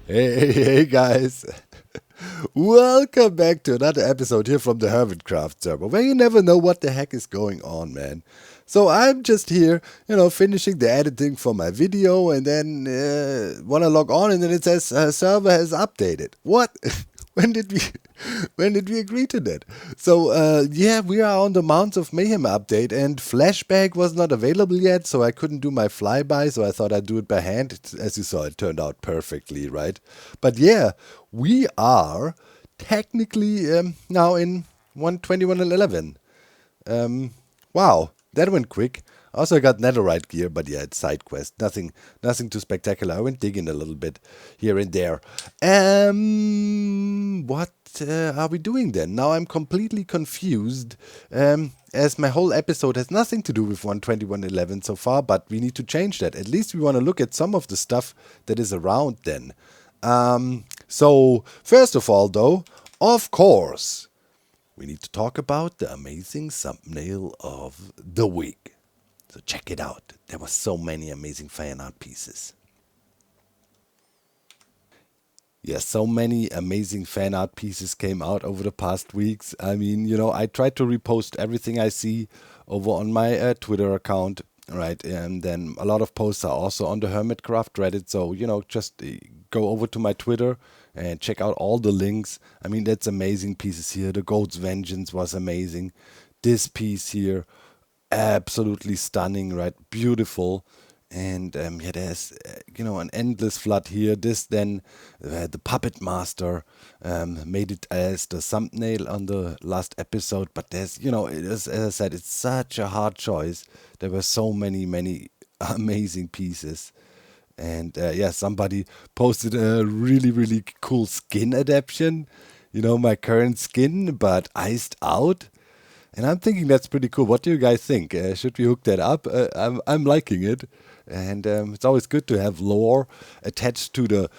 Hey guys, welcome back to another episode here from the Hermitcraft server, where you never know what the heck is going on, man. So I'm just here, finishing the editing for my video, and then wanna log on, and then it says server has updated. What? when did we? When did we agree to that? So yeah, we are on the Mounts of Mayhem update, and flashback was not available yet, so I couldn't do my flyby. So I thought I'd do it by hand. As you saw, it turned out perfectly, right? But yeah, we are technically now in 121.11. Wow, that went quick. Also, I got netherite gear, but yeah, it's side quest. Nothing too spectacular. I went digging a little bit here and there. What are we doing then? Now I'm completely confused. As my whole episode has nothing to do with 121.11 so far, but we need to change that. At least we want to look at some of the stuff that is around then. So first of all, though, of course, we need to talk about the amazing thumbnail of the week. So check it out. There were so many amazing fan art pieces. Yes, so many amazing fan art pieces came out over the past weeks. I mean, I try to repost everything I see over on my Twitter account, right? And then a lot of posts are also on the Hermitcraft Reddit. So, just go over to my Twitter and check out all the links. I mean, that's amazing pieces here. The Goat's Vengeance was amazing. This piece here, absolutely stunning, right? Beautiful. And yeah, there's an endless flood here. This then the Puppet Master made it as the thumbnail on the last episode. But there's it is, as I said, it's such a hard choice. There were so many amazing pieces. And yeah, somebody posted a really cool skin adaptation. My current skin, but iced out. And I'm thinking that's pretty cool. What do you guys think? Should we hook that up? I'm liking it. And it's always good to have lore attached to the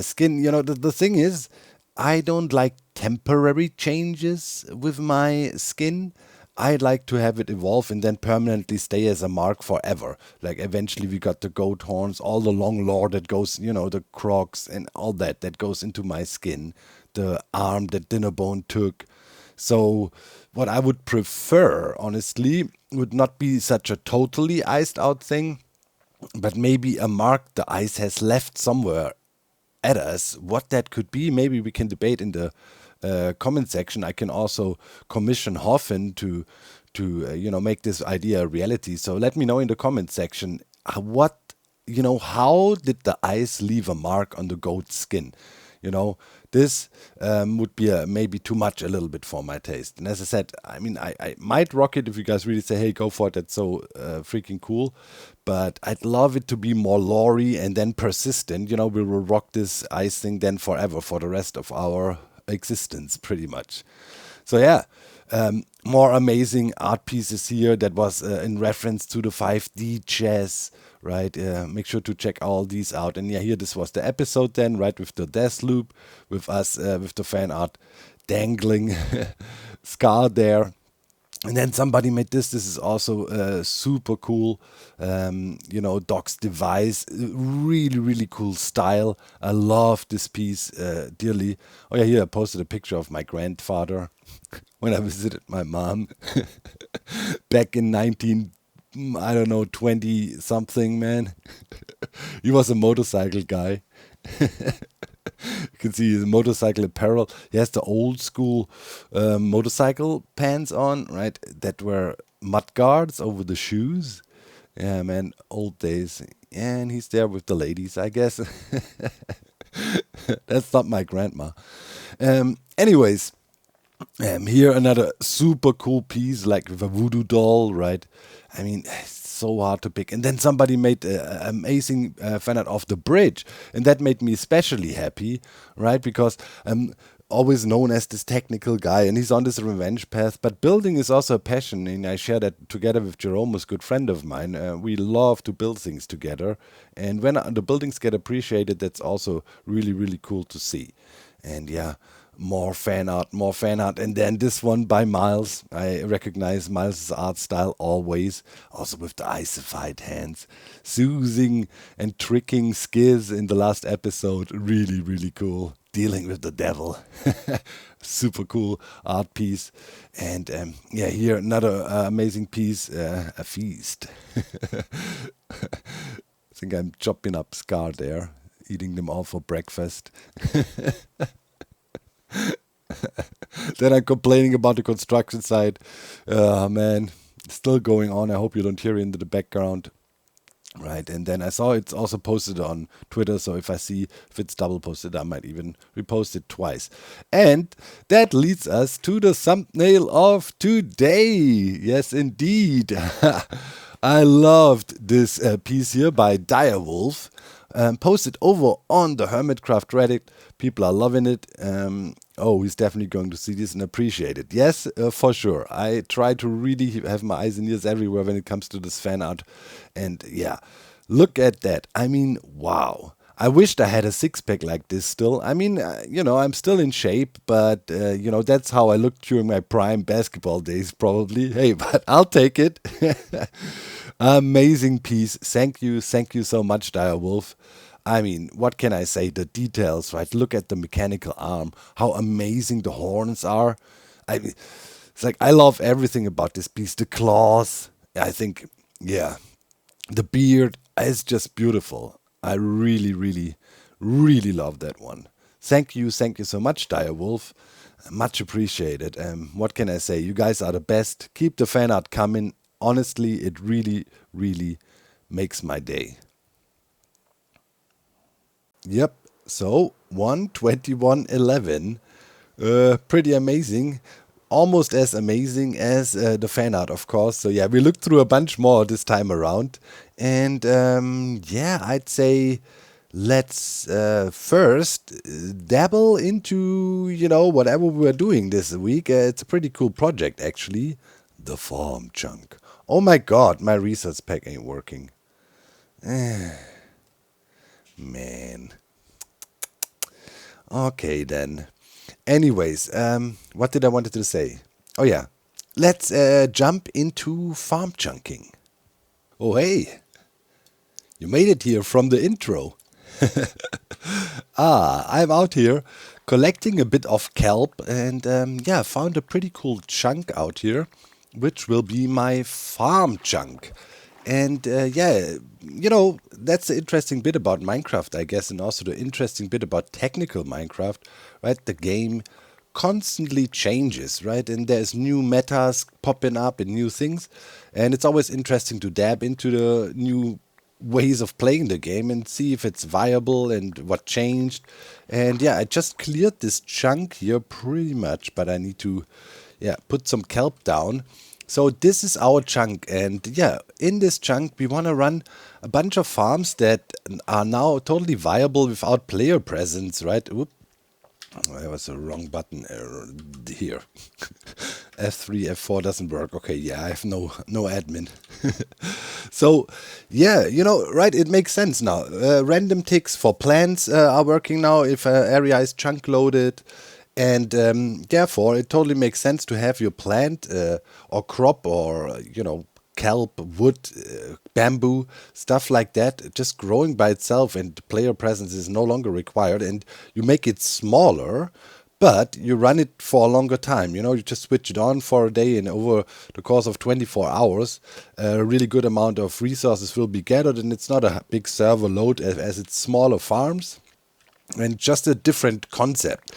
skin. The thing is, I don't like temporary changes with my skin. I like to have it evolve and then permanently stay as a mark forever. Like eventually we got the goat horns, all the long lore that goes, the crocs and all that goes into my skin. The arm that Dinnerbone took. So what I would prefer, honestly, would not be such a totally iced out thing, but maybe a mark the ice has left somewhere at us. What that could be, maybe we can debate in the comment section. I can also commission Hoffin to make this idea a reality. So let me know in the comment section how did the ice leave a mark on the goat's skin? This would be maybe too much a little bit for my taste. And as I said, I mean, I might rock it if you guys really say, hey, go for it. That's so freaking cool. But I'd love it to be more lore-y and then persistent. We will rock this ice thing then forever for the rest of our existence, pretty much. So yeah, more amazing art pieces here. That was in reference to the 5D chess, right? Make sure to check all these out. And yeah, here this was the episode then, right, with the death loop, with us, with the fan art dangling Scar there. And then somebody made this. This is also super cool. Doc's device, really cool style. I love this piece dearly. Oh yeah, here I posted a picture of my grandfather when I visited my mom back in 20 something, man. He was a motorcycle guy. You can see his motorcycle apparel. He has the old school motorcycle pants on, right? That were mud guards over the shoes. Yeah, man, old days. And he's there with the ladies, I guess. That's not my grandma. Anyways, here another super cool piece, like with a voodoo doll, right? I mean, it's so hard to pick. And then somebody made amazing fan art of the bridge, and that made me especially happy, right? Because I'm always known as this technical guy, and he's on this revenge path. But building is also a passion, and I share that together with Jerome, who's a good friend of mine. We love to build things together, and when the buildings get appreciated, that's also really cool to see. And yeah, More fan art, more fan art. And then this one by Miles. I recognize Miles' art style always. Also with the icified hands. Soothing and tricking Skiz in the last episode. Really, really cool. Dealing with the devil. Super cool art piece. And yeah, here another amazing piece. A feast. I think I'm chopping up Scar there. Eating them all for breakfast. Then I'm complaining about the construction site. Man, still going on. I hope you don't hear it in the background. Right, and then I saw it's also posted on Twitter, so if I see if it's double posted, I might even repost it twice. And that leads us to the thumbnail of today. Yes, indeed. I loved this piece here by Direwolf. Posted over on the Hermitcraft Reddit. People are loving it. Oh, he's definitely going to see this and appreciate it. Yes, for sure. I try to really have my eyes and ears everywhere when it comes to this fan art. And yeah, look at that. I mean, wow. I wished I had a six-pack like this still. I mean, I'm still in shape, but, that's how I looked during my prime basketball days, probably. Hey, but I'll take it. Amazing piece. Thank you so much, Direwolf. I mean, what can I say? The details, right? Look at the mechanical arm. How amazing the horns are. I mean, it's like I love everything about this piece. The claws. I think, yeah, the beard is just beautiful. I really, really, really love that one. Thank you so much, Direwolf. Much appreciated. What can I say? You guys are the best. Keep the fan art coming. Honestly, it really, really makes my day. Yep, so 12111, pretty amazing. Almost as amazing as the fan art, of course. So yeah, we looked through a bunch more this time around. And yeah, I'd say let's first dabble into, whatever we're doing this week. It's a pretty cool project, actually. The farm chunk. Oh my god, my research pack ain't working. Man. Okay then. Anyways, what did I wanted to say? Oh yeah, let's jump into farm chunking. Oh hey, you made it here from the intro. I'm out here collecting a bit of kelp and yeah, found a pretty cool chunk out here, which will be my farm chunk. And yeah, that's the interesting bit about Minecraft, I guess, and also the interesting bit about technical Minecraft, right? The game constantly changes, right? And there's new metas popping up and new things. And it's always interesting to dab into the new ways of playing the game and see if it's viable and what changed. And yeah, I just cleared this chunk here pretty much, but I need to, yeah, put some kelp down. So this is our chunk, and yeah, in this chunk we want to run a bunch of farms that are now totally viable without player presence, right? Oop, that was the wrong button here. F3, F4 doesn't work. Okay, yeah, I have no admin. So yeah, right, it makes sense now. Random ticks for plants are working now if an area is chunk loaded. And therefore, it totally makes sense to have your plant or crop or, kelp, wood, bamboo, stuff like that, just growing by itself and player presence is no longer required. And you make it smaller, but you run it for a longer time. You just switch it on for a day and over the course of 24 hours, a really good amount of resources will be gathered. And it's not a big server load as it's smaller farms. And just a different concept,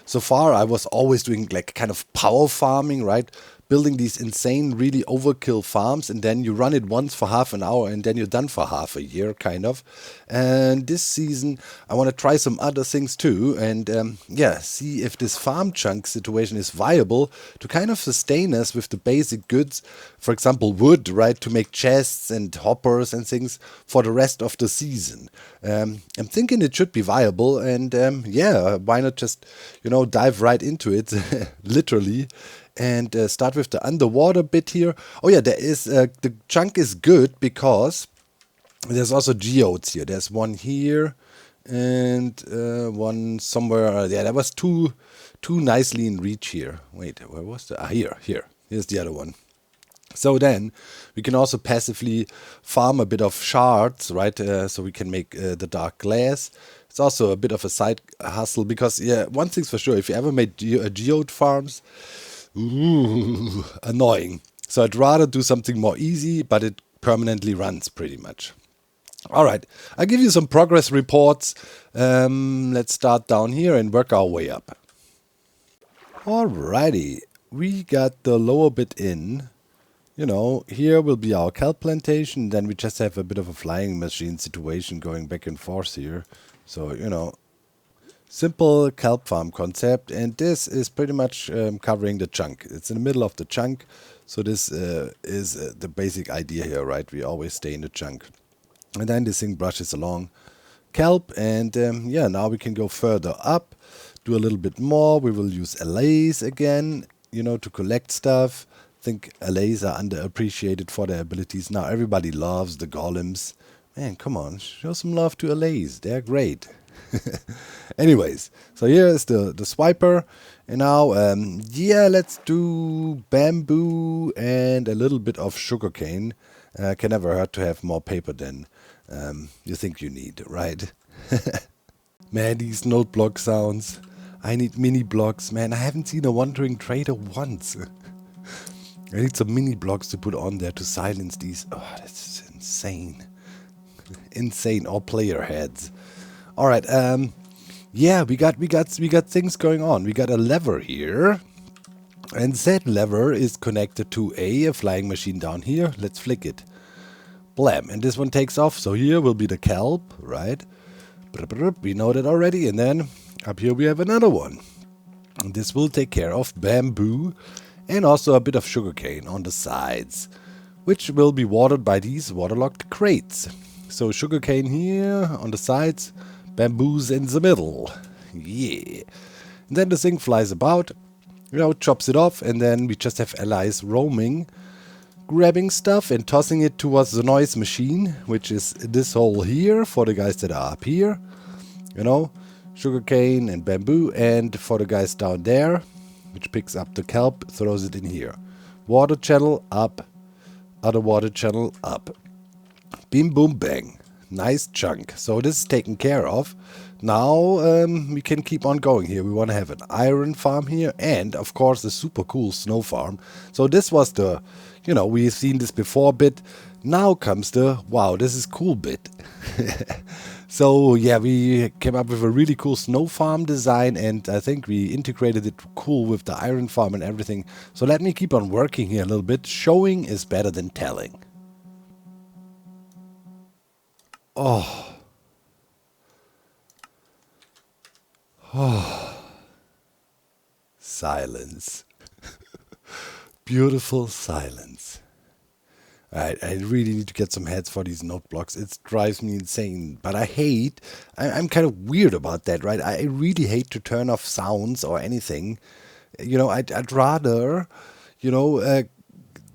So far, I was always doing like kind of power farming, right? Building these insane, really overkill farms, and then you run it once for half an hour, and then you're done for half a year, kind of. And this season, I want to try some other things too, and yeah, see if this farm chunk situation is viable to kind of sustain us with the basic goods, for example, wood, right, to make chests and hoppers and things for the rest of the season. I'm thinking it should be viable, and yeah, why not just, dive right into it, literally. And start with the underwater bit here. Oh yeah, there is the chunk is good because there's also geodes here. There's one here and one somewhere. Yeah, that was too nicely in reach here. Wait, where was the? Here's the other one. So then we can also passively farm a bit of shards, right? So we can make the dark glass. It's also a bit of a side hustle because, yeah, one thing's for sure, if you ever made geode farms, ooh, annoying. So I'd rather do something more easy, but it permanently runs pretty much. All right, I'll give you some progress reports. Let's start down here and work our way up. Alrighty, we got the lower bit in. You know, here will be our kelp plantation. Then we just have a bit of a flying machine situation going back and forth here. So, you know, simple kelp farm concept. And this is pretty much covering the chunk. It's in the middle of the chunk. So this is the basic idea here, right? We always stay in the chunk. And then this thing brushes along kelp. And yeah, now we can go further up, do a little bit more. We will use allays again, you know, to collect stuff. I think allays are underappreciated for their abilities. Now everybody loves the golems. Man, come on, show some love to allays. They're great. Anyways, so here is the swiper. And now, yeah, let's do bamboo and a little bit of sugarcane. Can never hurt to have more paper than you think you need, right? Man, these note block sounds. I need mini blocks, man. I haven't seen a wandering trader once. I need some mini blocks to put on there to silence these. Oh, that's insane. Insane. All player heads. All right. Yeah, we got things going on. We got a lever here. And that lever is connected to a flying machine down here. Let's flick it. Blam. And this one takes off. So here will be the kelp, right? We know that already. And then up here we have another one. And this will take care of bamboo. And also a bit of sugarcane on the sides, which will be watered by these waterlogged crates. So sugarcane here on the sides, bamboos in the middle. Yeah. And then the thing flies about, you know, chops it off, and then we just have allies roaming, grabbing stuff and tossing it towards the noise machine, which is this hole here for the guys that are up here. You know, sugarcane and bamboo, and for the guys down there, which picks up the kelp, throws it in here. Water channel up, other water channel up. Bim boom bang. Nice chunk. So this is taken care of. Now we can keep on going here. We want to have an iron farm here and, of course, a super cool snow farm. So this was the, you know, we've seen this before bit. Now comes the, wow, this is cool bit. So yeah, we came up with a really cool snow farm design, and I think we integrated it cool with the iron farm and everything. So let me keep on working here a little bit. Showing is better than telling. Oh. Oh. Silence. Beautiful silence. I really need to get some heads for these note blocks. It drives me insane. But I'm kind of weird about that, right? I really hate to turn off sounds or anything. You know, I'd rather, you know,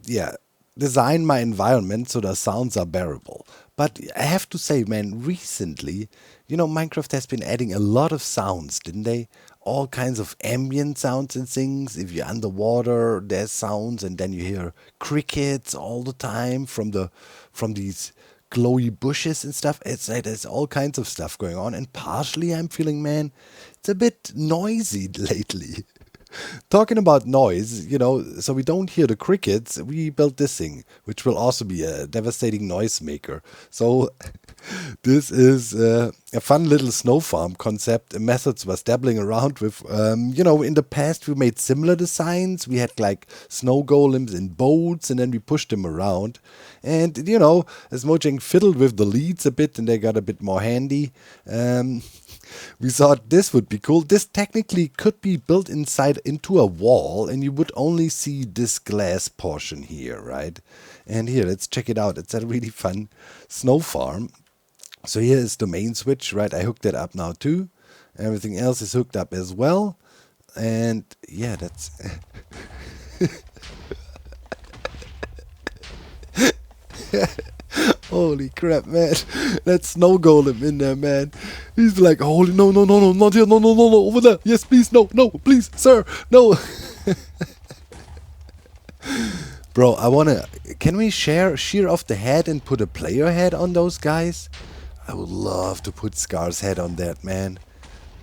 yeah, design my environment so the sounds are bearable. But I have to say, man, recently, you know, Minecraft has been adding a lot of sounds, didn't they? All kinds of ambient sounds and things. If you're underwater, there's sounds, and then you hear crickets all the time from these glowy bushes and stuff. It's like there's all kinds of stuff going on, and partially I'm feeling, man, it's a bit noisy lately. Talking about noise, you know, so we don't hear the crickets, we built this thing, which will also be a devastating noise maker. So this is a fun little snow farm concept. Methods was dabbling around with, you know, in the past we made similar designs. We had like snow golems in boats, and then we pushed them around. And, you know, as Mojang fiddled with the leads a bit, and they got a bit more handy. We thought this would be cool. This technically could be built inside into a wall, and you would only see this glass portion here, right? And here, let's check it out. It's a really fun snow farm. So here is the main switch, right? I hooked it up now too. Everything else is hooked up as well. And yeah, that's... Holy crap, man. That snow golem in there, man. He's like, holy, no, no, no, no, not here, no, no, no, no, over there. Yes, please, no, no, please, sir, no. Bro, I wanna, can we shear off the head and put a player head on those guys? I would love to put Scar's head on that, man.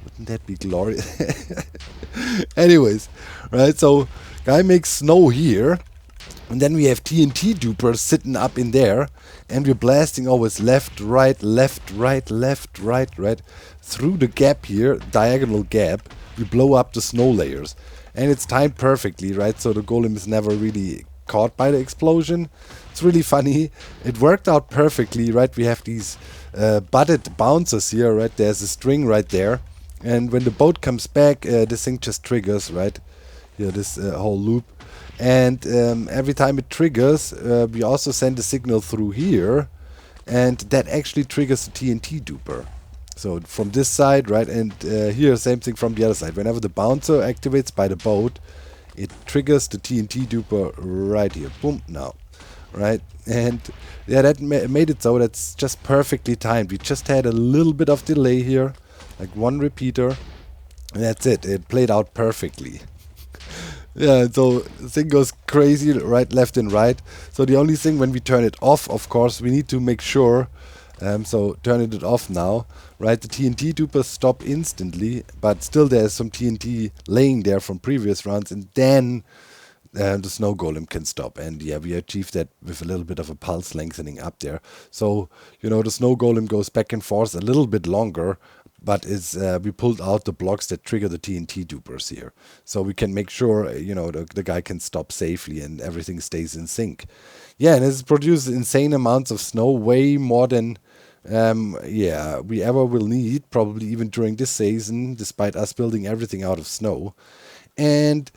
Wouldn't that be glorious? Anyways, right, so guy makes snow here. And then we have TNT dupers sitting up in there, and we're blasting always left, right, left, right, left, right, right. Through the gap here, diagonal gap, we blow up the snow layers. And it's timed perfectly, right? So the golem is never really caught by the explosion. It's really funny. It worked out perfectly, right? We have these butted bouncers here, right? There's a string right there. And when the boat comes back, this thing just triggers, right? Here, this whole loop. And every time it triggers, we also send a signal through here, and that actually triggers the TNT duper. So from this side, right, and here, same thing from the other side. Whenever the bouncer activates by the boat, it triggers the TNT duper right here. Boom, now. Right, and yeah, that made it so that's just perfectly timed. We just had a little bit of delay here, like one repeater, and that's it. It played out perfectly. Yeah, so the thing goes crazy right, left, and right. So the only thing when we turn it off, of course, we need to make sure. So turning it off now, right? The TNT dupers stop instantly, but still there's some TNT laying there from previous rounds, and then the snow golem can stop. And yeah, we achieved that with a little bit of a pulse lengthening up there. So, you know, the snow golem goes back and forth a little bit longer, but it's we pulled out the blocks that trigger the TNT dupers here. So we can make sure, you know, the guy can stop safely and everything stays in sync. Yeah, and it's produced insane amounts of snow, way more than yeah, we ever will need, probably even during this season, despite us building everything out of snow. And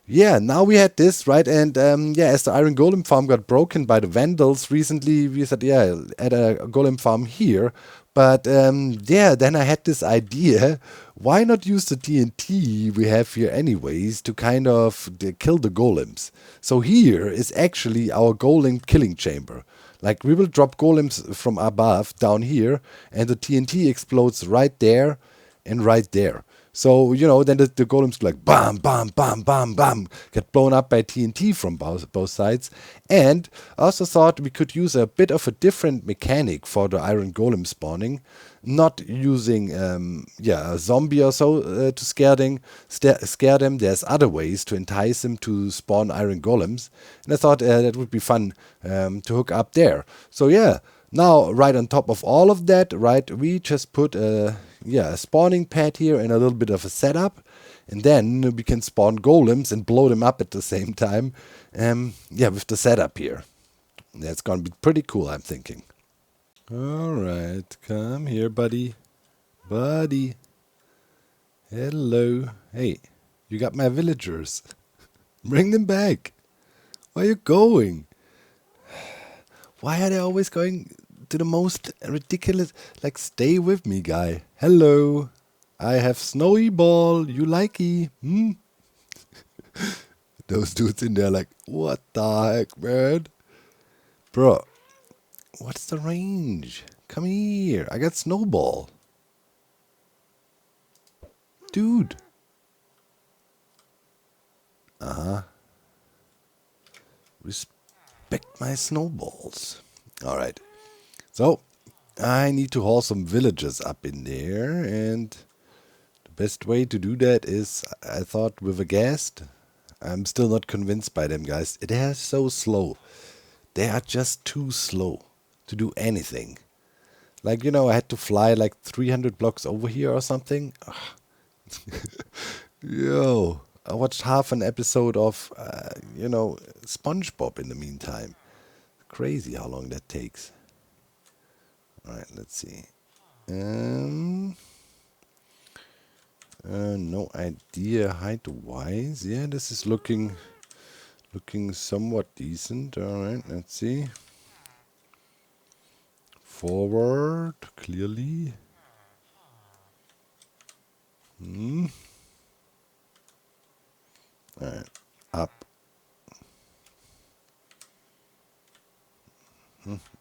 yeah, now we had this, right? And yeah, as the Iron Golem farm got broken by the Vandals recently, we said, yeah, add a Golem farm here. But yeah, then I had this idea, why not use the TNT we have here anyways to kind of kill the golems? So here is actually our golem killing chamber. Like, we will drop golems from above down here, and the TNT explodes right there and right there. So, you know, then the golems go like bam, bam, bam, bam, bam, get blown up by TNT from both sides. And I also thought we could use a bit of a different mechanic for the iron golem spawning. Not using, yeah, a zombie or so to scare them. There's other ways to entice them to spawn iron golems. And I thought that would be fun to hook up there. So, yeah. Now, right on top of all of that, right, we just put a spawning pad here and a little bit of a setup. And then we can spawn golems and blow them up at the same time. Yeah, with the setup here. That's going to be pretty cool, I'm thinking. Alright, come here, buddy. Buddy. Hello. Hey, you got my villagers. Bring them back. Where are you going? Why are they always going to the most ridiculous? Like, stay with me, guy. Hello. I have snowy ball. You likey? Hmm? Those dudes in there like, what the heck, man? Bro, what's the range? Come here. I got snowball. Dude. Respect my snowballs. Alright. So, I need to haul some villagers up in there, and the best way to do that is, I thought, with a ghast. I'm still not convinced by them, guys. They are so slow. They are just too slow to do anything. Like, you know, I had to fly like 300 blocks over here or something. Yo, I watched half an episode of, you know, SpongeBob in the meantime. Crazy how long that takes. Alright, let's see. No idea height-wise. Yeah, this is looking somewhat decent. Alright, let's see. Forward, clearly. Alright, up.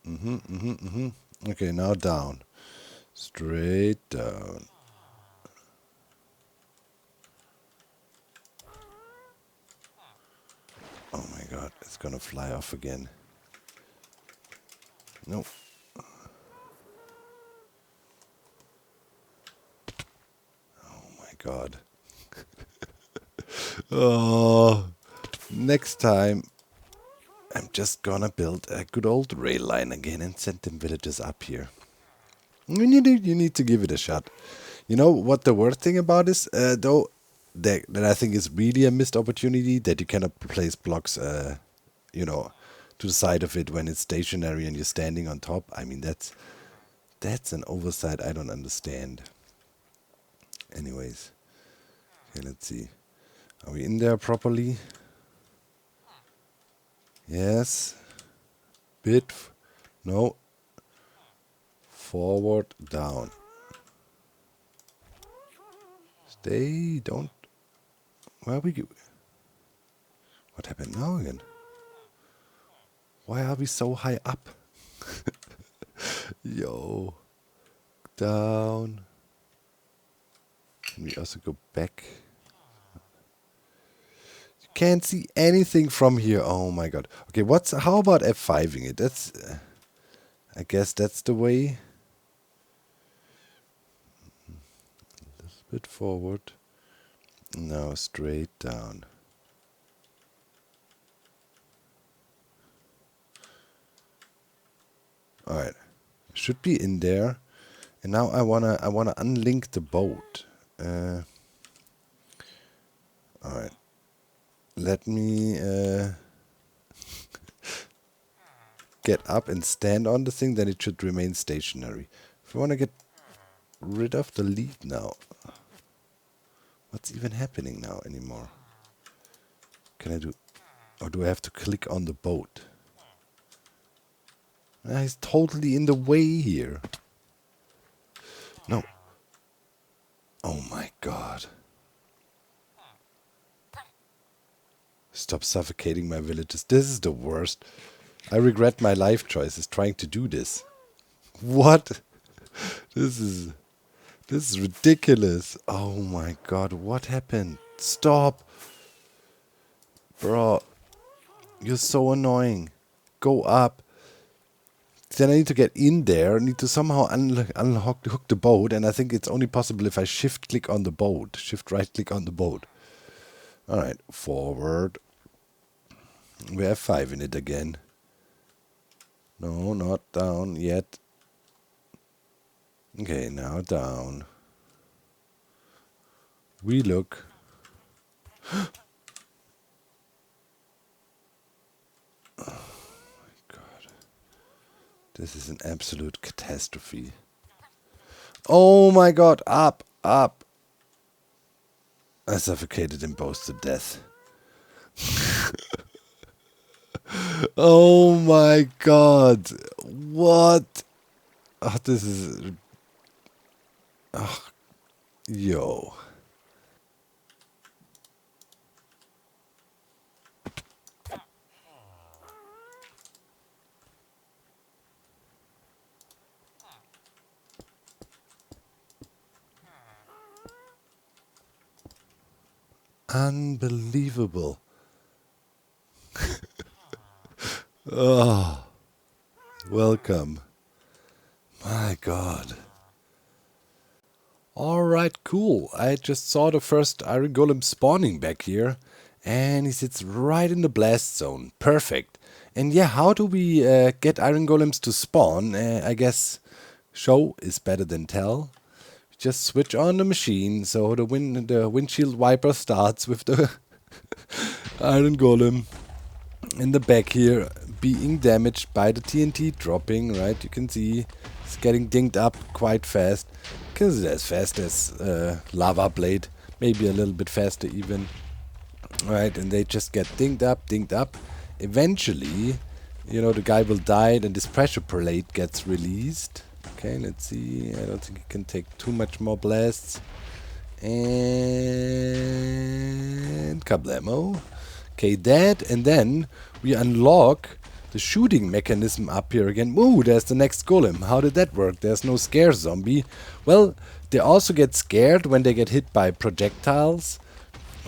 Okay, now down. Straight down. Oh my god, it's gonna fly off again. No. Oh my god. Oh. Next time, I'm just gonna build a good old rail line again and send them villagers up here. You need to give it a shot. You know what the worst thing about is, though, that I think is really a missed opportunity, that you cannot place blocks, you know, to the side of it when it's stationary and you're standing on top. I mean, that's an oversight I don't understand. Anyways, okay, let's see. Are we in there properly? Yes. No. Forward, down. Stay, don't. Where are we go? What happened now again? Why are we so high up? Yo. Down. Can we also go back? You can't see anything from here. Oh my god. Okay, how about F5ing it? That's I guess that's the way. A little bit forward. Now straight down. Alright. Should be in there. And now I wanna unlink the boat. Alright. Let me get up and stand on the thing, then it should remain stationary. If I want to get rid of the lead now, what's even happening now anymore? Can I do, or do I have to click on the boat? He's totally in the way here. No. Oh my god. Stop suffocating my villagers. This is the worst. I regret my life choices trying to do this. What? This is ridiculous. Oh my god, what happened? Stop. Bro, you're so annoying. Go up. Then I need to get in there. I need to somehow hook the boat, and I think it's only possible if I shift click on the boat. Shift right click on the boat. Alright, forward. We have 5 in it again. No, not down yet. Okay, now down. We look. Oh my god. This is an absolute catastrophe. Oh my god, up, up. I suffocated them both to death. Oh my god. What? Oh, this is... Oh, yo. Unbelievable. Oh, welcome. My god. Alright, cool. I just saw the first iron golem spawning back here. And he sits right in the blast zone. Perfect. And yeah, how do we get iron golems to spawn? I guess show is better than tell. Just switch on the machine so the windshield wiper starts with the iron golem in the back here being damaged by the TNT dropping, right? You can see it's getting dinged up quite fast because it's as fast as lava blade, maybe a little bit faster even, right? And they just get dinged up. Eventually, you know, the guy will die and this pressure plate gets released. Okay, let's see. I don't think it can take too much more blasts. And kablamo. Okay, that, and then we unlock the shooting mechanism up here again. Ooh, there's the next golem. How did that work? There's no scare zombie. Well, they also get scared when they get hit by projectiles,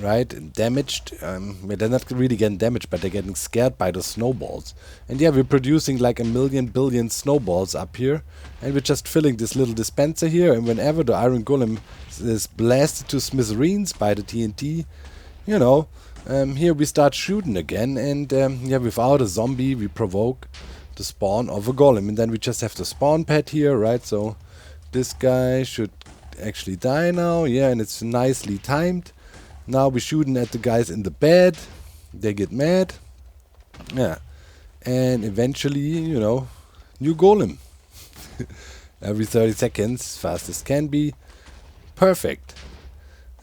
right? And damaged. Well, they're not really getting damaged, but they're getting scared by the snowballs. And yeah, we're producing like a million billion snowballs up here. And we're just filling this little dispenser here. And whenever the iron golem is blasted to smithereens by the TNT, you know, here we start shooting again, and yeah, without a zombie we provoke the spawn of a golem, and then we just have the spawn pad here, right? So this guy should actually die now, yeah, and it's nicely timed. Now we're shooting at the guys in the bed, they get mad, yeah, and eventually, you know, new golem. Every 30 seconds, fast as can be, perfect.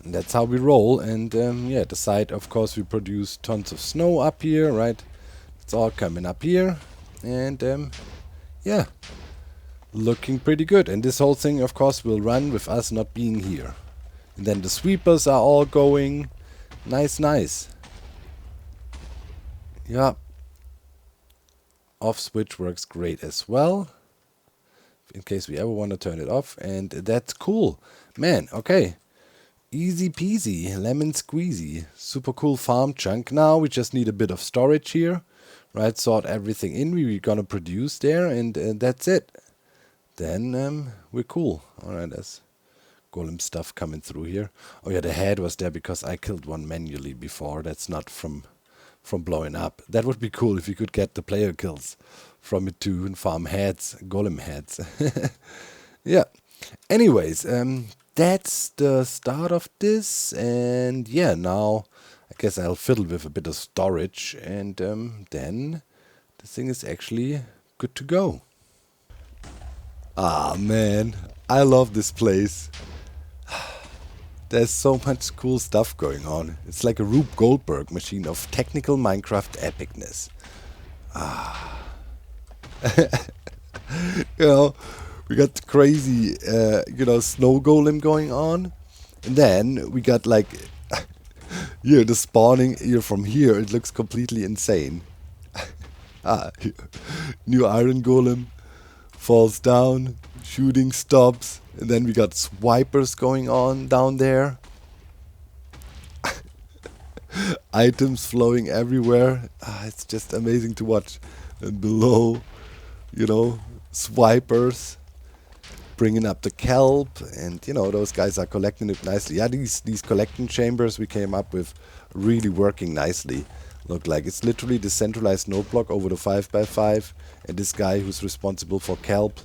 And that's how we roll. And yeah, the side, of course, we produce tons of snow up here, right? It's all coming up here. And yeah, looking pretty good. And this whole thing, of course, will run with us not being here. And then the sweepers are all going. Nice, nice. Yeah. Off switch works great as well, in case we ever want to turn it off. And that's cool. Man, okay. Easy peasy, lemon squeezy, super cool farm chunk. Now we just need a bit of storage here, right? Sort everything in we're gonna produce there, and that's it. Then we're cool. All right, there's golem stuff coming through here. Oh yeah, the head was there because I killed one manually before. That's not from blowing up. That would be cool if you could get the player kills from it too and farm heads, golem heads. Yeah. Anyways, that's the start of this, and yeah, now I guess I'll fiddle with a bit of storage, and then the thing is actually good to go. Ah man, I love this place. There's so much cool stuff going on. It's like a Rube Goldberg machine of technical Minecraft epicness. Ah. You know, we got the crazy, you know, snow golem going on. And then we got like, here, the spawning here from here. It looks completely insane. New iron golem falls down, shooting stops. And then we got swipers going on down there. Items flowing everywhere. It's just amazing to watch. And below, you know, swipers bringing up the kelp, and you know, those guys are collecting it nicely. Yeah, these collecting chambers we came up with really working nicely. Look like it's literally the centralized node block over the 5x5, and this guy who's responsible for kelp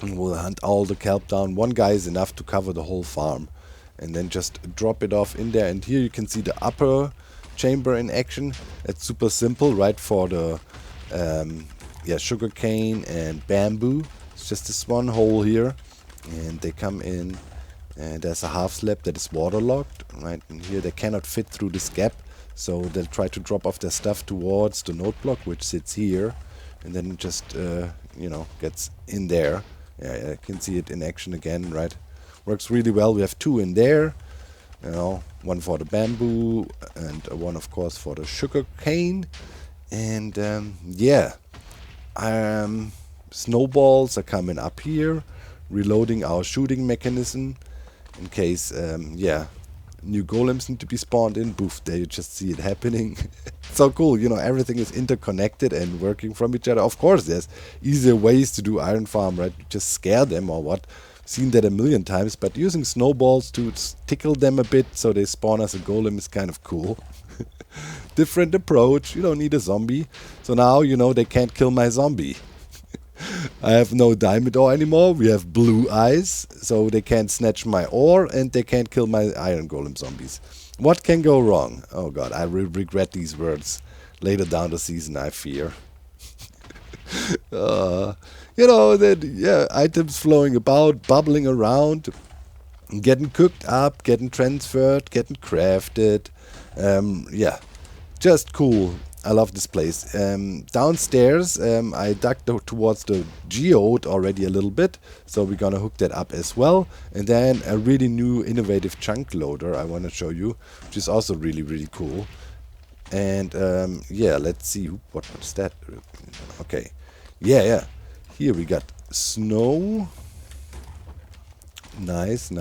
will hunt all the kelp down. One guy is enough to cover the whole farm, and then just drop it off in there. And here you can see the upper chamber in action. It's super simple, right? For the yeah, sugarcane and bamboo. It's just this one hole here, and they come in, and there's a half slab that is waterlogged, right? And here they cannot fit through this gap, so they'll try to drop off their stuff towards the node block, which sits here, and then just you know, gets in there. Yeah, I can see it in action again, right? Works really well. We have two in there, you know, one for the bamboo and one, of course, for the sugar cane. And yeah, snowballs are coming up here, reloading our shooting mechanism in case, yeah, new golems need to be spawned in. Boof, there you just see it happening. So cool, you know, everything is interconnected and working from each other. Of course, there's easier ways to do iron farm, right? You just scare them or what. Seen that a million times, but using snowballs to tickle them a bit so they spawn as a golem is kind of cool. Different approach. You don't need a zombie. So now, you know, they can't kill my zombie. I have no diamond ore anymore. We have blue eyes, so they can't snatch my ore, and they can't kill my iron golem zombies. What can go wrong? Oh god, I will regret these words later down the season, I fear. You know, that, yeah, items flowing about, bubbling around, getting cooked up, getting transferred, getting crafted. Yeah, just cool. I love this place. Downstairs, I dug towards the geode already a little bit, so we're gonna hook that up as well. And then a really new innovative chunk loader I want to show you, which is also really, really cool. And yeah, let's see. What's that? Okay. Yeah. Here we got snow. Nice.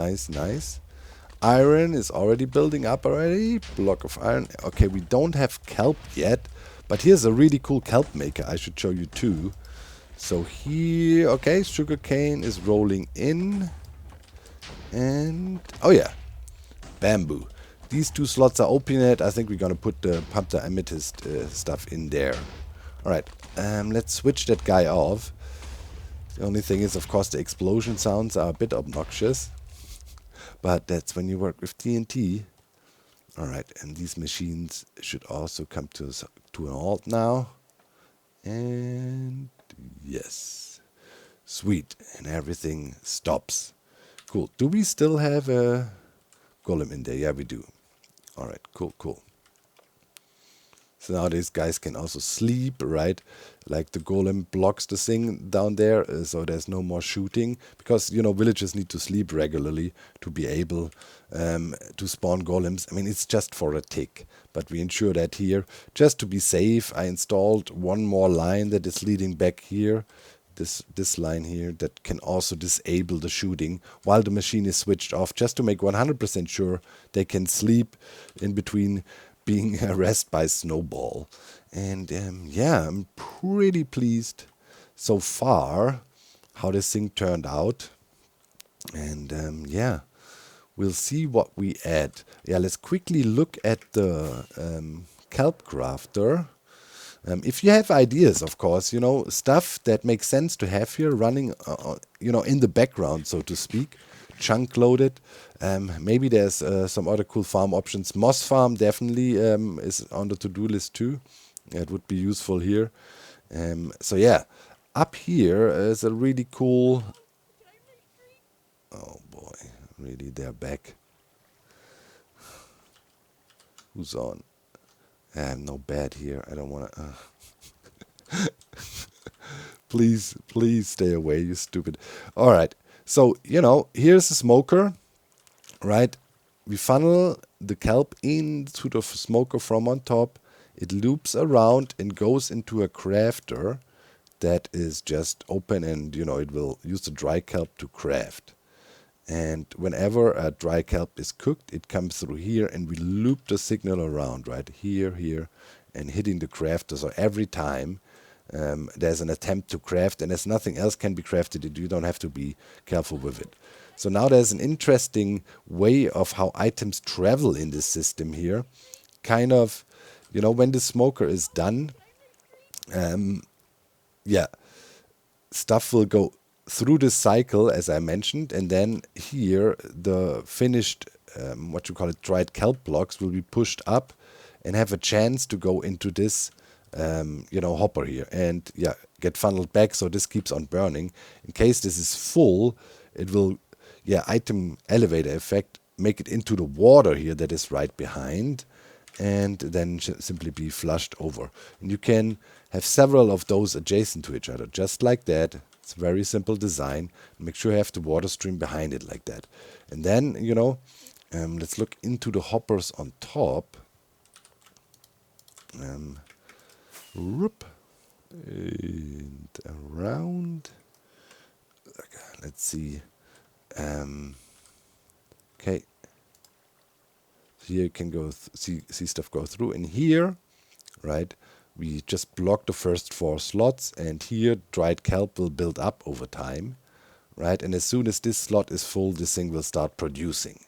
Iron is already building up already. Block of iron. Okay, we don't have kelp yet. But here's a really cool kelp maker I should show you too. So here, okay, sugarcane is rolling in. And, oh yeah, bamboo. These two slots are open yet. I think we're going to put the pump the amethyst stuff in there. Alright, let's switch that guy off. The only thing is, of course, the explosion sounds are a bit obnoxious. But that's when you work with TNT. Alright, and these machines should also come to an halt now. And yes. Sweet. And everything stops. Cool. Do we still have a golem in there? Yeah, we do. Alright, cool. So now these guys can also sleep, right? Like the golem blocks the thing down there, so there's no more shooting. Because, you know, villagers need to sleep regularly to be able to spawn golems. I mean, it's just for a tick. But we ensure that here. Just to be safe, I installed one more line that is leading back here. This line here that can also disable the shooting while the machine is switched off, just to make 100% sure they can sleep in between being harassed by Snowball. And yeah, I'm pretty pleased so far how this thing turned out. And yeah, we'll see what we add. Yeah, let's quickly look at the kelp crafter. If you have ideas, of course, you know, stuff that makes sense to have here running, you know, in the background, so to speak, chunk loaded. Maybe there's some other cool farm options. Moss farm definitely is on the to-do list too. It would be useful here. So yeah, up here is a really cool... Oh boy, really, they're back. Who's on? I have no bed here. I don't want to... Please stay away, you stupid. All right. So, you know, here's the smoker, right? We funnel the kelp into the smoker from on top. It loops around and goes into a crafter that is just open, and, you know, it will use the dry kelp to craft. And whenever a dry kelp is cooked, it comes through here, and we loop the signal around, right? Here, and hitting the crafter. So every time there's an attempt to craft, and there's nothing else can be crafted, you don't have to be careful with it. So now there's an interesting way of how items travel in this system here. Kind of, you know, when the smoker is done, yeah, stuff will go through this cycle, as I mentioned, and then here the finished, what you call it, dried kelp blocks will be pushed up and have a chance to go into this, you know, hopper here, and yeah, get funneled back. So this keeps on burning. In case this is full, it will, yeah, item elevator effect, make it into the water here that is right behind, and then simply be flushed over. And you can have several of those adjacent to each other, just like that. It's a very simple design. Make sure you have the water stream behind it like that. And then, you know, let's look into the hoppers on top. Whoop, and around. Okay, let's see. Okay. Here you can go see stuff go through. And here, right, we just block the first 4 slots, and here dried kelp will build up over time, right? And as soon as this slot is full, this thing will start producing,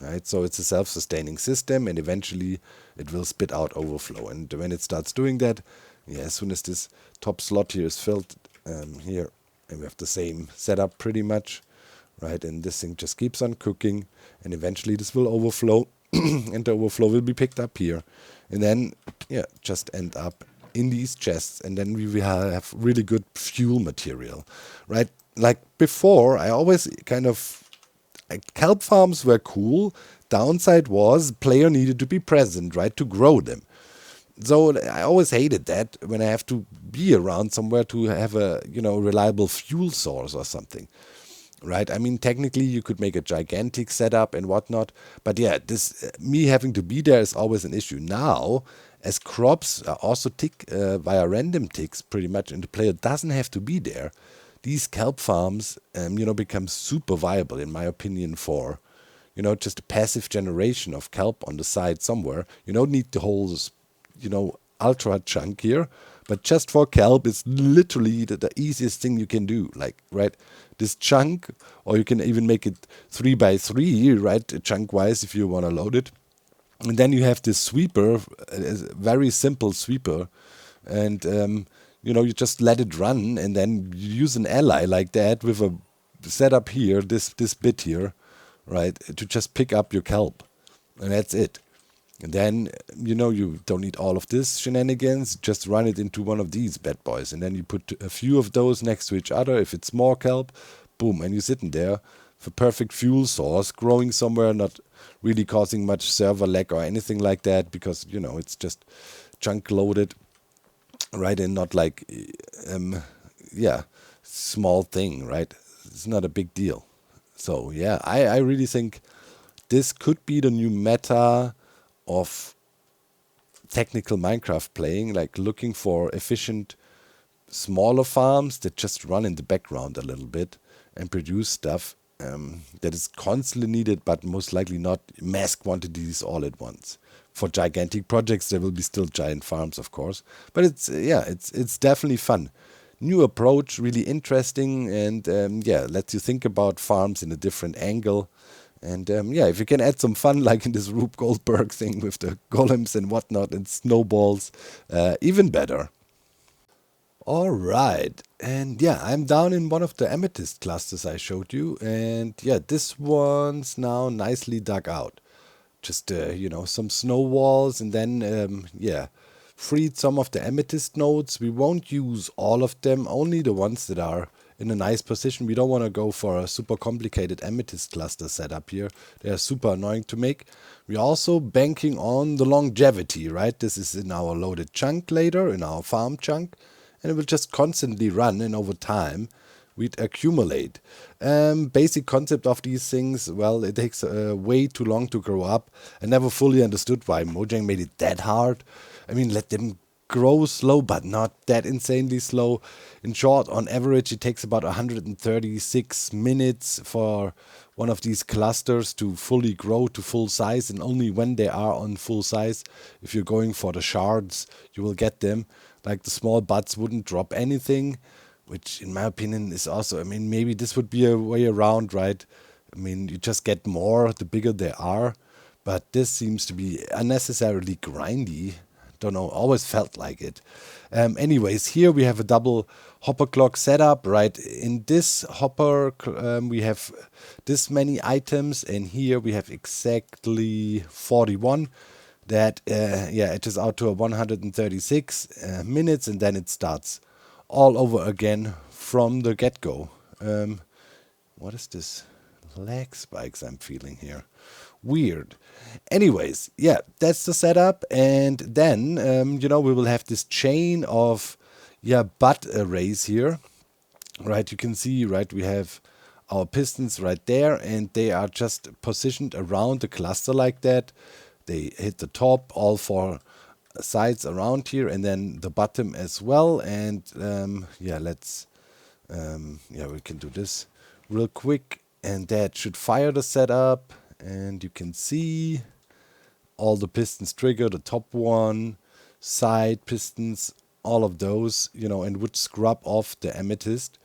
right? So it's a self-sustaining system, and eventually it will spit out overflow. And when it starts doing that, yeah, as soon as this top slot here is filled, here, and we have the same setup pretty much, right? And this thing just keeps on cooking, and eventually this will overflow, and the overflow will be picked up here. And then, yeah, just end up in these chests, and then we will have really good fuel material, right? Like before, I always kind of... kelp farms were cool. Downside was player needed to be present, right, to grow them. So I always hated that when I have to be around somewhere to have a, you know, reliable fuel source or something. right? I mean, technically you could make a gigantic setup and whatnot, but yeah, this me having to be there is always an issue. Now, as crops are also tick via random ticks pretty much, and the player doesn't have to be there, these kelp farms, become super viable in my opinion for, just a passive generation of kelp on the side somewhere. You don't need the whole, ultra chunk here, but just for kelp, it's literally the easiest thing you can do. Like, right, this chunk, or you can even make it 3 by 3, right, chunk wise if you want to load it. And then you have this sweeper, a very simple sweeper, and you just let it run, and then you use an ally like that with a setup here, this bit here, right, to just pick up your kelp, and that's it. And then you don't need all of this shenanigans. Just run it into one of these bad boys, and then you put a few of those next to each other. If it's more kelp, boom, and you're sitting there for perfect fuel source, growing somewhere, not really causing much server lag or anything like that, because it's just chunk loaded, right, and not like small thing, right? It's not a big deal. So yeah, I really think this could be the new meta of technical Minecraft playing, like looking for efficient smaller farms that just run in the background a little bit and produce stuff that is constantly needed, but most likely not mass quantities all at once. For gigantic projects, there will be still giant farms, of course, but it's definitely fun. New approach, really interesting, and lets you think about farms in a different angle. And if you can add some fun, like in this Rube Goldberg thing with the golems and whatnot and snowballs, even better. All right, and yeah, I'm down in one of the amethyst clusters I showed you, and yeah, this one's now nicely dug out. Just some snow walls, and then freed some of the amethyst nodes. We won't use all of them, only the ones that are in a nice position. We don't want to go for a super complicated amethyst cluster setup here. They are super annoying to make. We're also banking on the longevity, right? This is in our loaded chunk later, in our farm chunk, and it will just constantly run, and over time we'd accumulate. Basic concept of these things, well, it takes way too long to grow up. I never fully understood why Mojang made it that hard. I mean, let them grow slow, but not that insanely slow. In short, on average, it takes about 136 minutes for one of these clusters to fully grow to full size, and only when they are on full size, if you're going for the shards, you will get them. Like the small buds wouldn't drop anything, which in my opinion is also, I mean, maybe this would be a way around, right? I mean, you just get more the bigger they are, but this seems to be unnecessarily grindy. Don't know, always felt like it. Anyways, here we have a double hopper clock setup, right? In this hopper, we have this many items, and here we have exactly 41. That, it is out to a 136 minutes, and then it starts all over again from the get-go. What is this lag spikes I'm feeling here? Weird. Anyways, yeah, that's the setup, and then we will have this chain of bud arrays here, right? You can see, right, we have our pistons right there, and they are just positioned around the cluster like that. They hit the top, all four sides around here, and then the bottom as well. And we can do this real quick, and that should fire the setup. And you can see all the pistons trigger, the top one, side pistons, all of those, and would scrub off the amethyst.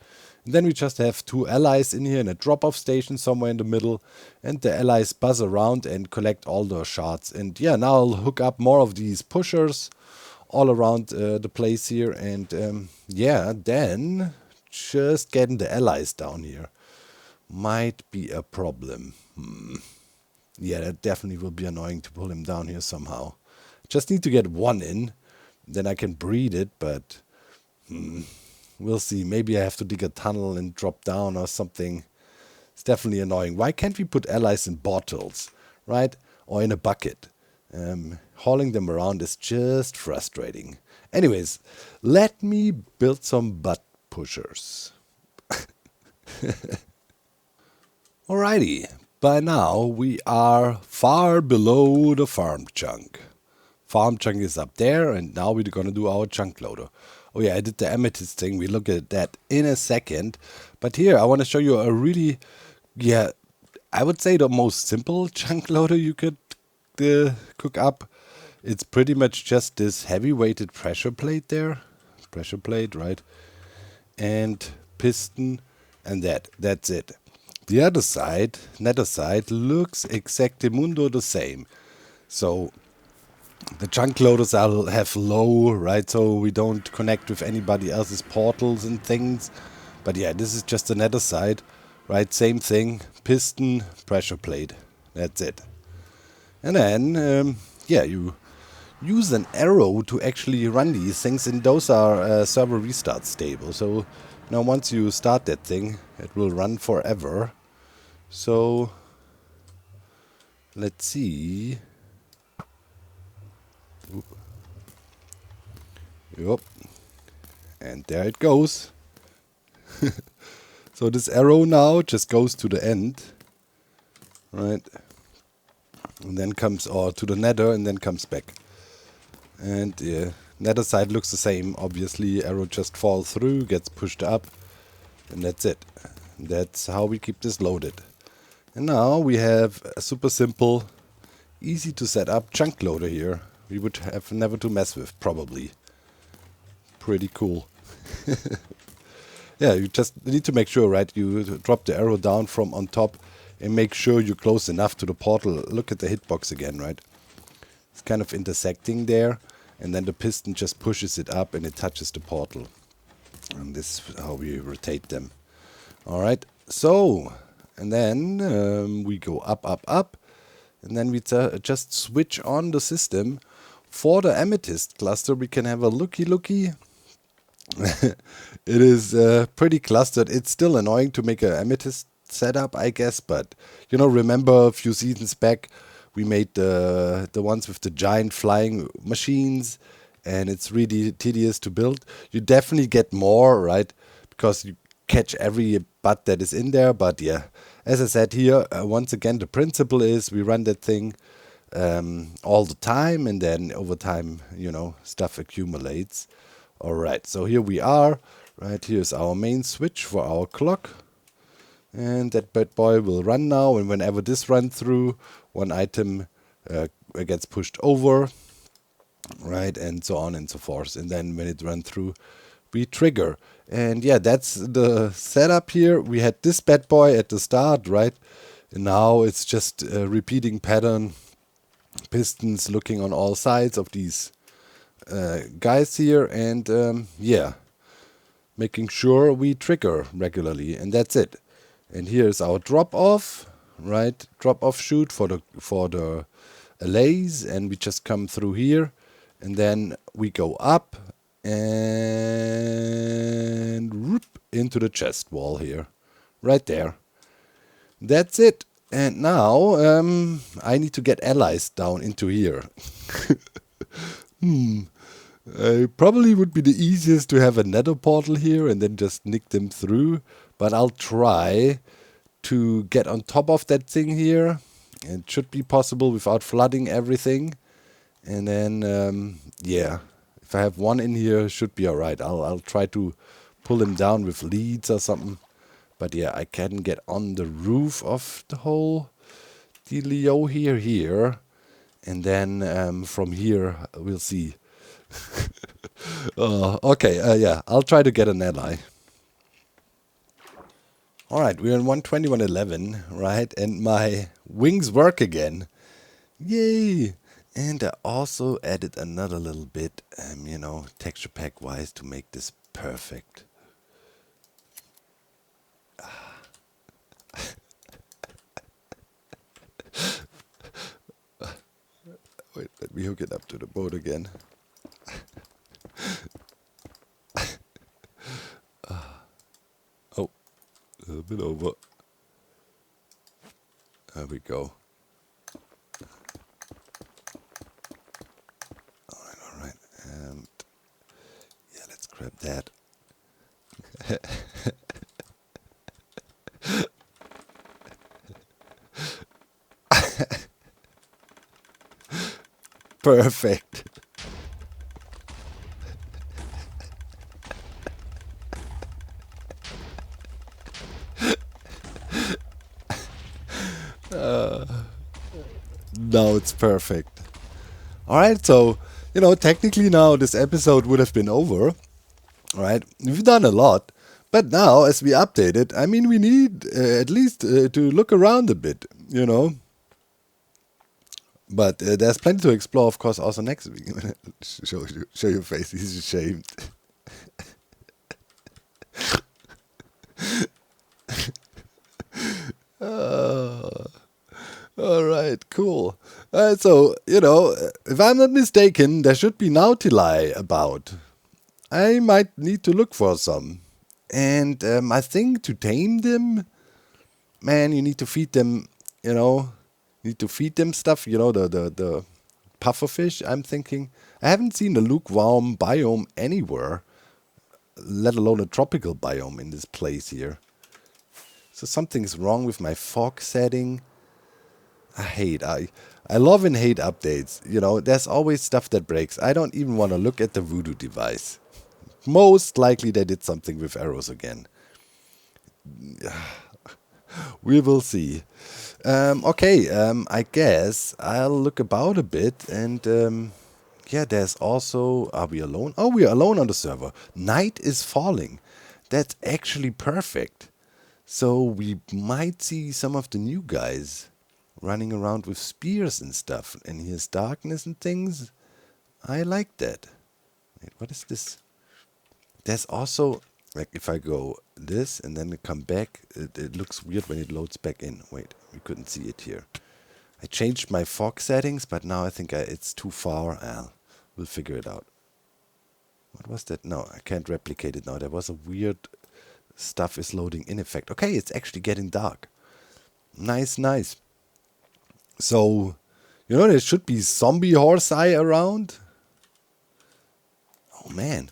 And then we just have two allies in here and a drop-off station somewhere in the middle, and the allies buzz around and collect all the shards. And yeah, now I'll hook up more of these pushers all around the place here, and then just getting the allies down here might be a problem. Yeah, that definitely will be annoying to pull him down here somehow. Just need to get one in, then I can breed it, but we'll see. Maybe I have to dig a tunnel and drop down or something. It's definitely annoying. Why can't we put allies in bottles, right? Or in a bucket? Hauling them around is just frustrating. Anyways, let me build some butt pushers. Alrighty, by now we are far below the farm chunk. Farm chunk is up there, and now we're gonna do our chunk loader. Oh yeah, I did the amethyst thing. We look at that in a second. But here I want to show you a really, yeah, I would say the most simple chunk loader you could cook up. It's pretty much just this heavy-weighted pressure plate there, pressure plate, right, and piston, and that's it. The other side, nether side, looks exactly mundo the same. So the chunk loaders I'll have low, right, so we don't connect with anybody else's portals and things. But yeah, this is just the nether side, right, same thing, piston, pressure plate, that's it. And then, yeah, you use an arrow to actually run these things, and those are server restart stable. So now once you start that thing, it will run forever. So let's see. Oop. Yup. And there it goes. So this arrow now just goes to the end, right? And then comes, or to the nether, and then comes back. And the nether side looks the same, obviously. Arrow just falls through, gets pushed up, and that's it. That's how we keep this loaded. And now we have a super simple, easy to set up chunk loader here. We would have never to mess with, probably. Pretty cool. Yeah, you just need to make sure, right, you drop the arrow down from on top and make sure you're close enough to the portal. Look at the hitbox again, right? It's kind of intersecting there, and then the piston just pushes it up and it touches the portal. And this is how we rotate them. Alright, so, and then we go up, up, up, and then we just switch on the system. For the amethyst cluster, we can have a looky. It is pretty clustered. It's still annoying to make an amethyst setup, I guess, but you know, remember a few seasons back we made the ones with the giant flying machines, and it's really tedious to build. You definitely get more, right, because you catch every butt that is in there. But yeah, as I said here, once again, the principle is we run that thing all the time, and then over time, you know, stuff accumulates. Alright, so here we are. Right, here's our main switch for our clock. And that bad boy will run now, and whenever this runs through, one item gets pushed over. Right, and so on and so forth. And then when it runs through, we trigger. And yeah, that's the setup here. We had this bad boy at the start, right? And now it's just a repeating pattern. Pistons looking on all sides of these guys here, and yeah, making sure we trigger regularly, and that's it. And here's our drop off, right? Drop off chute for the allays, and we just come through here, and then we go up and whoop, into the chest wall here, right there. That's it. And now I need to get allies down into here. Probably would be the easiest to have a nether portal here and then just nick them through. But I'll try to get on top of that thing here. It should be possible without flooding everything. And then, yeah, if I have one in here, should be alright. I'll try to pull him down with leads or something. But yeah, I can get on the roof of the whole dealio here. And then from here, we'll see. Okay, yeah, I'll try to get an ally. Alright, we're in 121.11, right? And my wings work again. Yay! And I also added another little bit, you know, texture pack wise to make this perfect. Wait, let me hook it up to the boat again. Oh, a little bit over. There we go. Alright. And yeah, let's grab that. Perfect. Now it's perfect. Alright, so, technically now this episode would have been over. Alright, we've done a lot. But now, as we update it, I mean, we need at least to look around a bit. But there's plenty to explore, of course, also next week. show your face, he's ashamed. Alright, cool. So, if I'm not mistaken, there should be Nautili about. I might need to look for some. And I think to tame them, man, you need to feed them, stuff, the pufferfish, I'm thinking. I haven't seen a lukewarm biome anywhere, let alone a tropical biome in this place here. So something's wrong with my fog setting. I love and hate updates. There's always stuff that breaks. I don't even want to look at the voodoo device. Most likely they did something with arrows again. We will see. I guess I'll look about a bit and there's also, are we alone? Oh, we are alone on the server. Night is falling. That's actually perfect. So we might see some of the new guys running around with spears and stuff. And here's darkness and things. I like that. Wait, what is this? There's also, like, if I go this and then come back, it looks weird when it loads back in. Wait, we couldn't see it here. I changed my fog settings, but now I think it's too far. We'll figure it out. What was that? No, I can't replicate it now. There was a weird stuff is loading in effect. Okay, it's actually getting dark. Nice, nice. So, there should be zombie horse-eye around. Oh, man.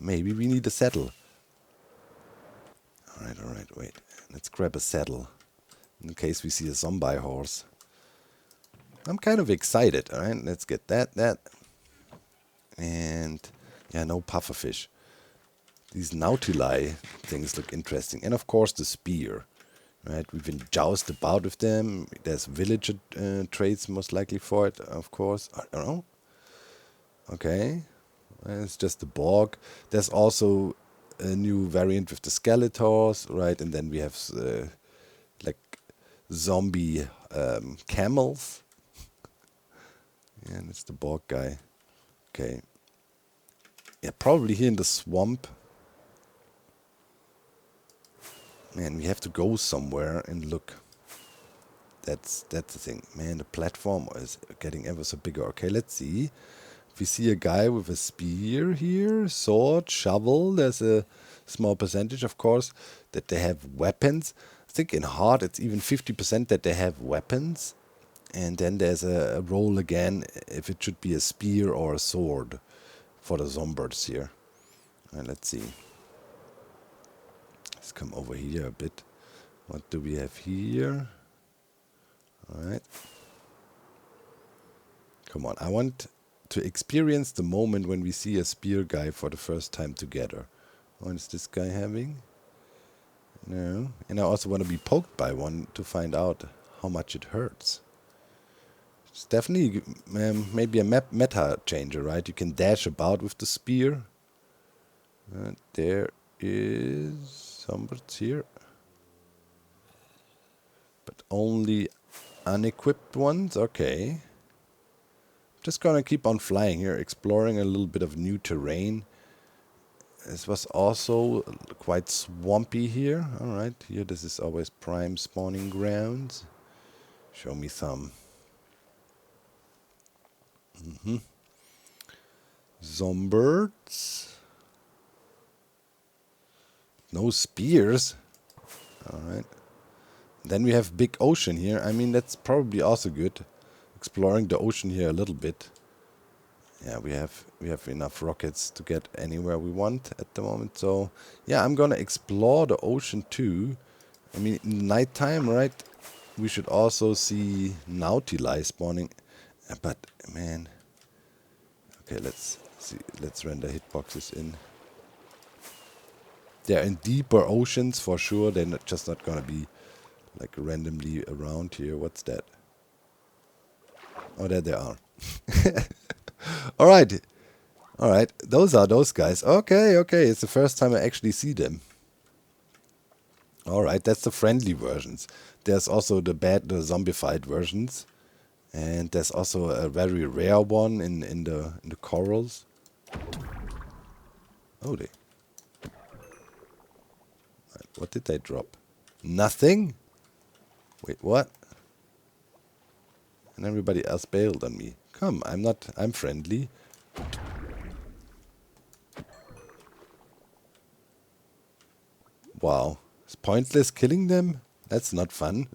Maybe we need a saddle. Alright, wait. Let's grab a saddle. In case we see a zombie horse. I'm kind of excited. Alright, let's get that. And, no pufferfish. These Nautili things look interesting. And of course the spear. Right, we've been jousted about with them. There's villager traits most likely for it, of course. I don't know. Okay. It's just the Borg. There's also a new variant with the Skeletors, right? And then we have like zombie camels. And it's the Borg guy. Okay. Yeah, probably here in the swamp. Man, we have to go somewhere and look. That's the thing. Man, the platform is getting ever so bigger. Okay, let's see. If we see a guy with a spear here, sword, shovel, there's a small percentage, of course, that they have weapons. I think in hard it's even 50% that they have weapons. And then there's a roll again if it should be a spear or a sword for the zombies here. Let's see. Let's come over here a bit. What do we have here? Alright. Come on, I want to experience the moment when we see a spear guy for the first time together. What is this guy having? No. And I also want to be poked by one to find out how much it hurts. It's definitely maybe a meta changer, right? You can dash about with the spear. There is somebody here. But only unequipped ones? Okay. Just gonna keep on flying here, exploring a little bit of new terrain. This was also quite swampy here. Alright, here this is always prime spawning grounds. Show me some. Zombies. No spears. Alright. Then we have big ocean here. I mean, that's probably also good. Exploring the ocean here a little bit. Yeah, we have enough rockets to get anywhere we want at the moment. So, yeah, I'm gonna explore the ocean too. I mean, in nighttime, right? We should also see Nautili spawning. But, man, Okay, let's see. Let's render hitboxes in. They're in deeper oceans for sure. They're just not gonna be like randomly around here. What's that? Oh, there they are. All right. All right. Those are those guys. Okay, okay. It's the first time I actually see them. All right. That's the friendly versions. There's also the zombified versions. And there's also a very rare one in the corals. Oh, what did they drop? Nothing? Wait, what? And everybody else bailed on me. Come, I'm friendly. Wow. It's pointless killing them? That's not fun.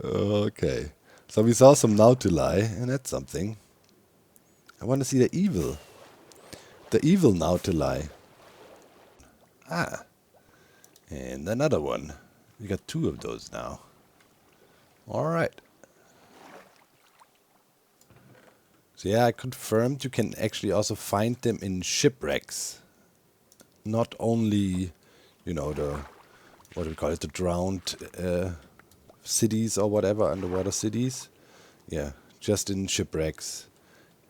Okay. So we saw some Nautili, and that's something. I want to see the evil. The evil Nautili. Ah. And another one. We got 2 of those now. Alright. So yeah, I confirmed you can actually also find them in shipwrecks. Not only, you know, what do we call it, the drowned cities or whatever, underwater cities. Yeah, just in shipwrecks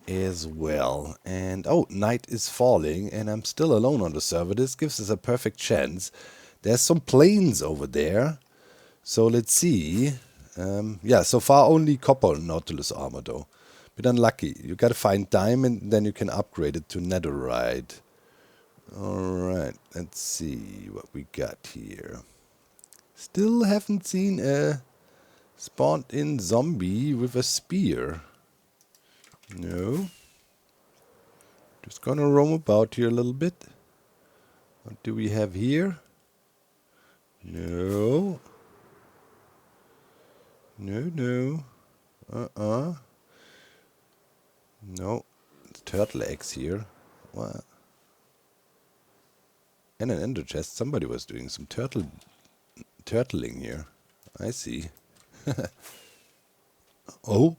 as well. And oh, night is falling and I'm still alone on the server. This gives us a perfect chance. There's some planes over there. So let's see. Yeah, so far only copper Nautilus armor though. Bit unlucky. You gotta find diamond, then you can upgrade it to netherite. Alright, let's see what we got here. Still haven't seen a spawned in zombie with a spear. No. Just gonna roam about here a little bit. What do we have here? No. No. No. It's turtle eggs here. What? And an ender chest. Somebody was doing some turtling here. I see. Oh.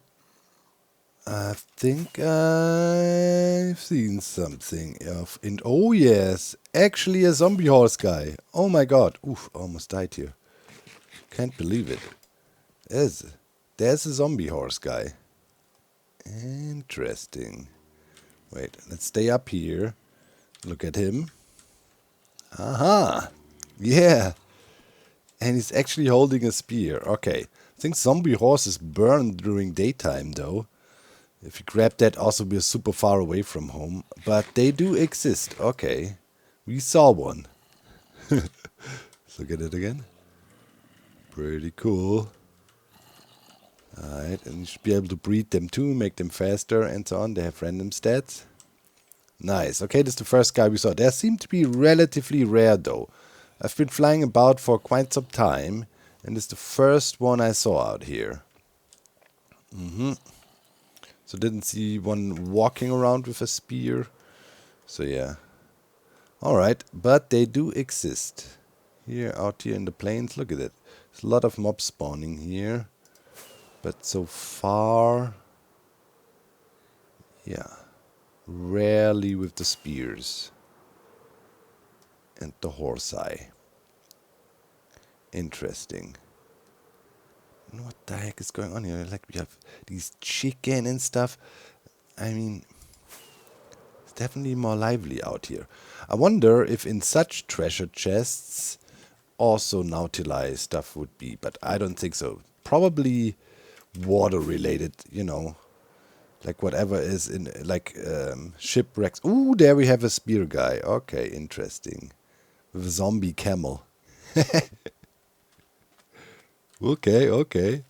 I think I've seen something. Oh yes. Actually a zombie horse guy. Oh my god. Oof, almost died here. Can't believe it. There's a zombie horse guy. Interesting. Wait, let's stay up here. Look at him. Aha! Yeah! And he's actually holding a spear. Okay. I think zombie horses burn during daytime though. If you grab that, also we're super far away from home. But they do exist. Okay. We saw one. Let's look at it again. Pretty cool. Alright, and you should be able to breed them too, make them faster and so on. They have random stats. Nice. Okay, this is the first guy we saw. They seem to be relatively rare though. I've been flying about for quite some time, and this is the first one I saw out here. So didn't see one walking around with a spear. So yeah. Alright, but they do exist. Out here in the plains, look at it. There's a lot of mobs spawning here. But so far, yeah, rarely with the spears. And the horse eye. Interesting. What the heck is going on here? Like we have these chicken and stuff. I mean, it's definitely more lively out here. I wonder if in such treasure chests also Nautili stuff would be, but I don't think so. Probably water related, you know, like whatever is in like shipwrecks. Ooh, there we have a spear guy. Okay, interesting. With a zombie camel. Okay.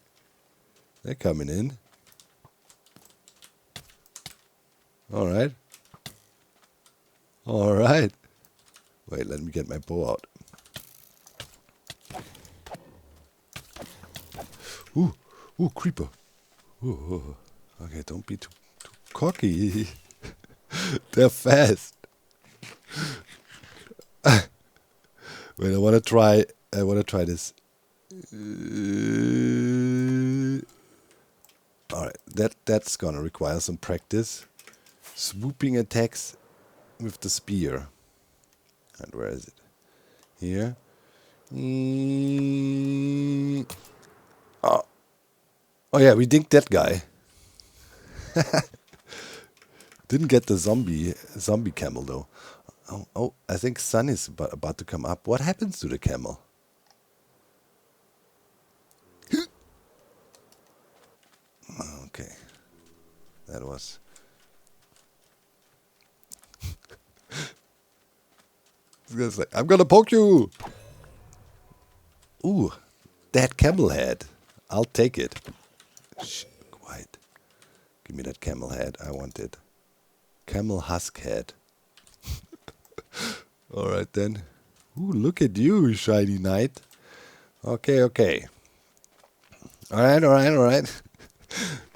They're coming in. Alright. Wait, let me get my bow out. Ooh, creeper. Ooh. Okay, don't be too cocky. They're fast. Wait, I wanna try this. Alright, that's gonna require some practice. swooping attacks with the spear. And where is it? Here. Oh. Oh yeah, we dinked that guy. Didn't get the zombie camel though. Oh, I think sun is about to come up. What happens to the camel? Okay, that was. This guy's like, I'm gonna poke you. Ooh, that camel head. I'll take it. Shh, quiet. Give me that camel head. I want it. Camel husk head. All right then. Ooh, look at you, shiny knight. Okay. All right.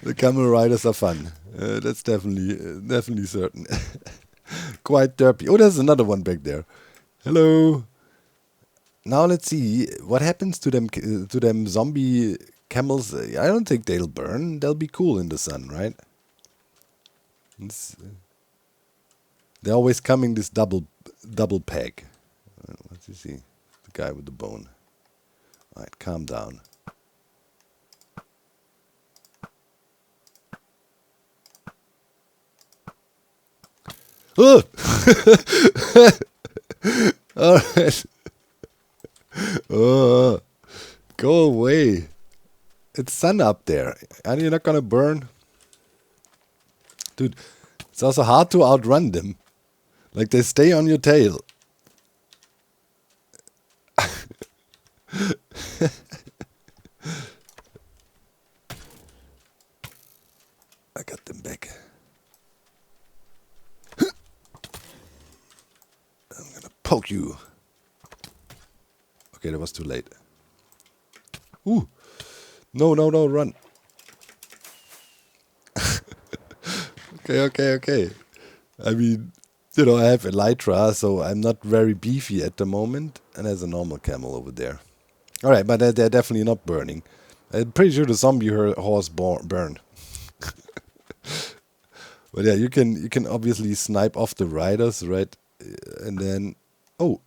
The camel riders are fun. That's definitely certain. Quite derpy. Oh, there's another one back there. Hello. Now let's see what happens to them zombie camels. I don't think they'll burn. They'll be cool in the sun, right? They're always coming this double pack. What's you see? The guy with the bone. All right, calm down. Oh! All right. Oh, go away. It's sun up there. Are you not gonna burn? Dude, it's also hard to outrun them. Like, they stay on your tail. I got them back. I'm gonna poke you. Okay, that was too late. Ooh. No, run. Okay. I mean, I have elytra, so I'm not very beefy at the moment. And there's a normal camel over there. Alright, but they're definitely not burning. I'm pretty sure the zombie horse burned. But yeah, you can obviously snipe off the riders, right? And then... Oh.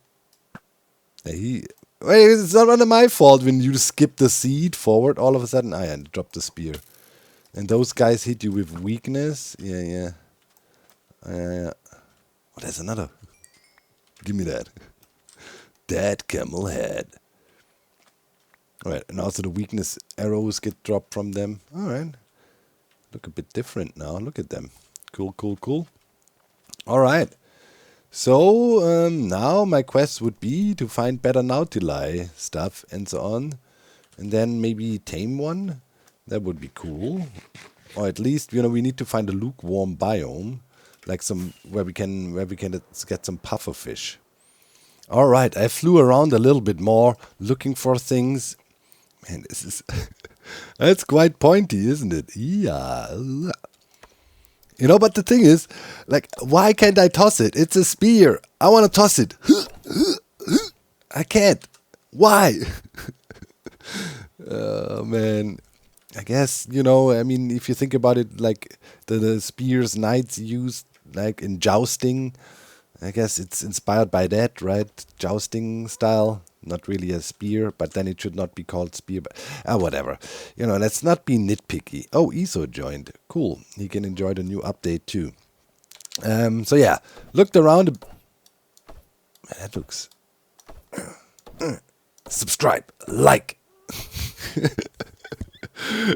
Wait, it's not under my fault when you skip the seed forward. All of a sudden, I dropped the spear. And those guys hit you with weakness. Yeah. Oh, there's another. Give me that. That camel head. Alright, and also the weakness arrows get dropped from them. Alright. Look a bit different now. Look at them. Cool. Alright. So, now my quest would be to find better Nautili stuff and so on. And then maybe tame one. That would be cool. Or at least, we need to find a lukewarm biome. Like where we can get some pufferfish. Alright, I flew around a little bit more, looking for things. Man, this is... That's quite pointy, isn't it? Yeah. But the thing is, like, why can't I toss it? It's a spear. I want to toss it. I can't. Why? Man. I guess, if you think about it, like, the spears knights used, like, in jousting, I guess it's inspired by that, right? Jousting style. Not really a spear, but then it should not be called spear. But whatever. Let's not be nitpicky. Oh, Iso joined. Cool. He can enjoy the new update too. So yeah, looked around. Man, that looks... Subscribe. Like.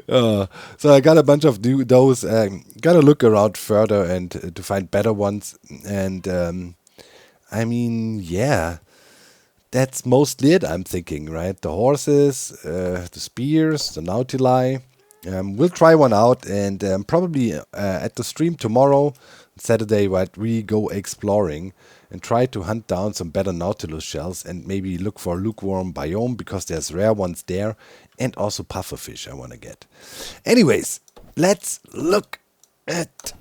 So I got a bunch of those. Gotta look around further and to find better ones. And yeah. That's mostly it, I'm thinking, right? The horses, the spears, the Nautili. We'll try one out, and probably at the stream tomorrow, Saturday, right, we go exploring and try to hunt down some better Nautilus shells and maybe look for lukewarm biome because there's rare ones there, and also pufferfish I want to get. Anyways, let's look at...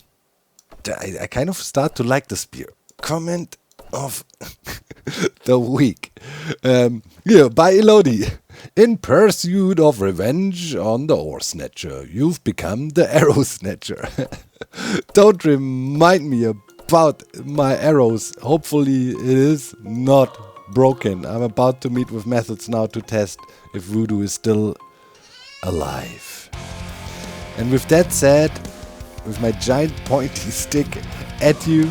I kind of start to like the spear. Comment of the week. By Elodie. In pursuit of revenge on the ore snatcher, you've become the arrow snatcher. Don't remind me about my arrows. Hopefully it is not broken. I'm about to meet with Methods now to test if Voodoo is still alive. And with that said, with my giant pointy stick at you,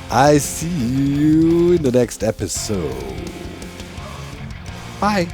I see you in the next episode. Bye.